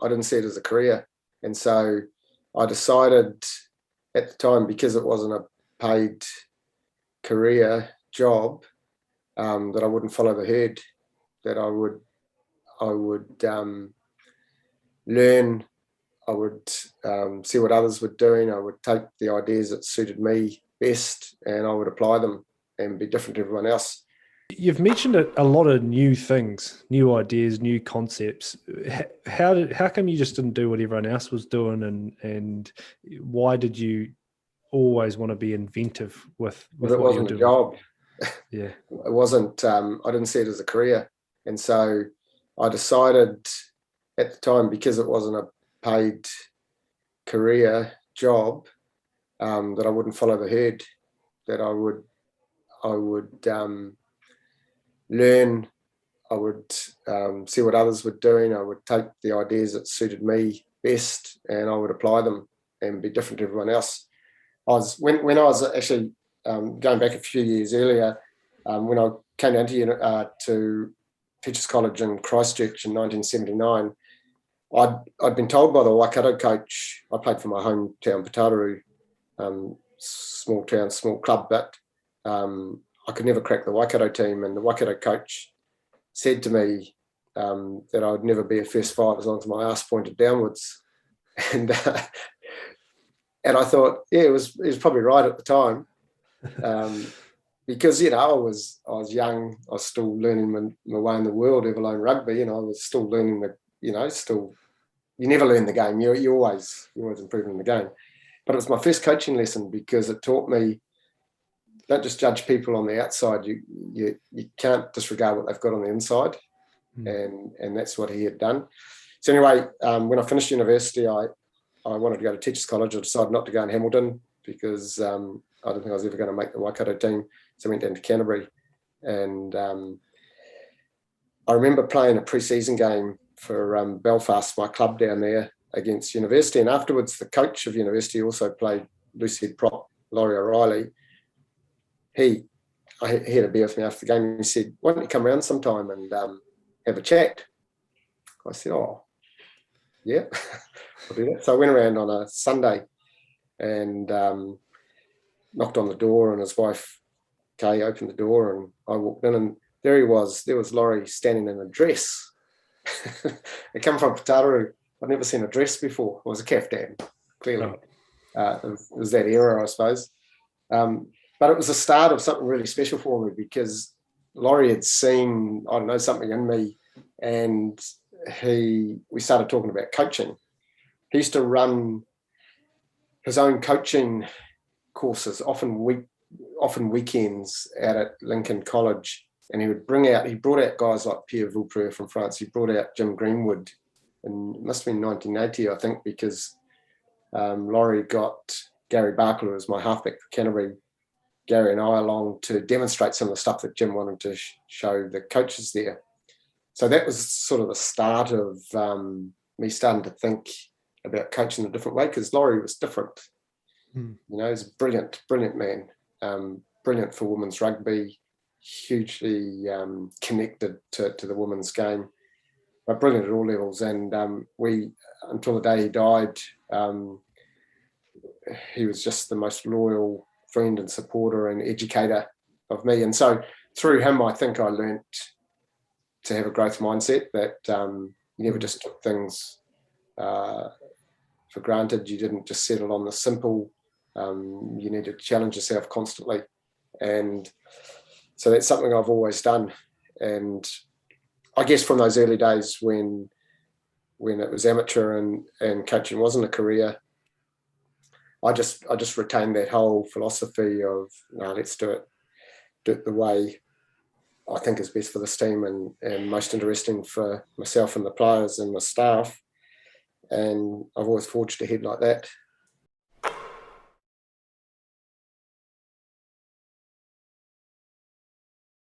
I didn't see it as a career. And so I decided at the time, because it wasn't a paid career job, that I wouldn't follow the herd, that I would learn, I would see what others were doing, I would take the ideas that suited me best and I would apply them and be different to everyone else. You've mentioned a lot of new things, new ideas, new concepts. How come you just didn't do what everyone else was doing, and why did you always want to be inventive with But it what you're wasn't a doing? job. Yeah. It wasn't, I didn't see it as a career. And so I decided at the time, because it wasn't a paid career job, that I wouldn't follow the herd, that I would learn, I would see what others were doing, I would take the ideas that suited me best and I would apply them and be different to everyone else. When I was actually going back a few years earlier, when I came down to Teachers College in Christchurch in 1979, I'd been told by the Waikato coach. I played for my hometown, Pataru, small town, small club, but I could never crack the Waikato team. And the Waikato coach said to me that I would never be a first five as long as my ass pointed downwards. And I thought, yeah, it was probably right at the time, because I was young, I was still learning my way in the world, let alone rugby. I was still learning you never learn the game. You're always improving in the game. But it was my first coaching lesson, because it taught me, don't just judge people on the outside. You can't disregard what they've got on the inside, and that's what he had done. So anyway, when I finished university, I wanted to go to Teachers College. I decided not to go in Hamilton because I didn't think I was ever going to make the Waikato team. So I went down to Canterbury, and I remember playing a pre-season game for Belfast, my club down there, against University. And afterwards, the coach of University also played loose head prop, Laurie O'Reilly. He had a beer with me after the game, and he said, "Why don't you come around sometime and have a chat?" I said, "Oh, yeah, I'll do that." So I went around on a Sunday and knocked on the door, and his wife, Kay, opened the door, and I walked in, and there he was. There was Laurie standing in a dress. It came from Pataru. I'd never seen a dress before. It was a caftan, clearly. It was that era, I suppose. But it was the start of something really special for me, because Laurie had seen, I don't know, something in me, and we started talking about coaching. He used to run his own coaching courses, often weekends out at Lincoln College, and he brought out guys like Pierre Villepreux from France. He brought out Jim Greenwood, and it must have been 1980, I think, because Laurie got Gary Barkler, who was my halfback for Canterbury, Gary and I along to demonstrate some of the stuff that Jim wanted to show the coaches there. So that was sort of the start of me starting to think about coaching in a different way, because Laurie was different. He's a brilliant man, brilliant for women's rugby, hugely connected to the women's game, but brilliant at all levels. And until the day he died, he was just the most loyal friend and supporter and educator of me. And so through him, I think I learnt to have a growth mindset, that you never just took things for granted. You didn't just settle on the simple. You need to challenge yourself constantly. And so that's something I've always done. And I guess from those early days when it was amateur and coaching wasn't a career, I just retained that whole philosophy of, no, let's do it the way I think is best for this team and most interesting for myself and the players and the staff. And I've always forged ahead like that.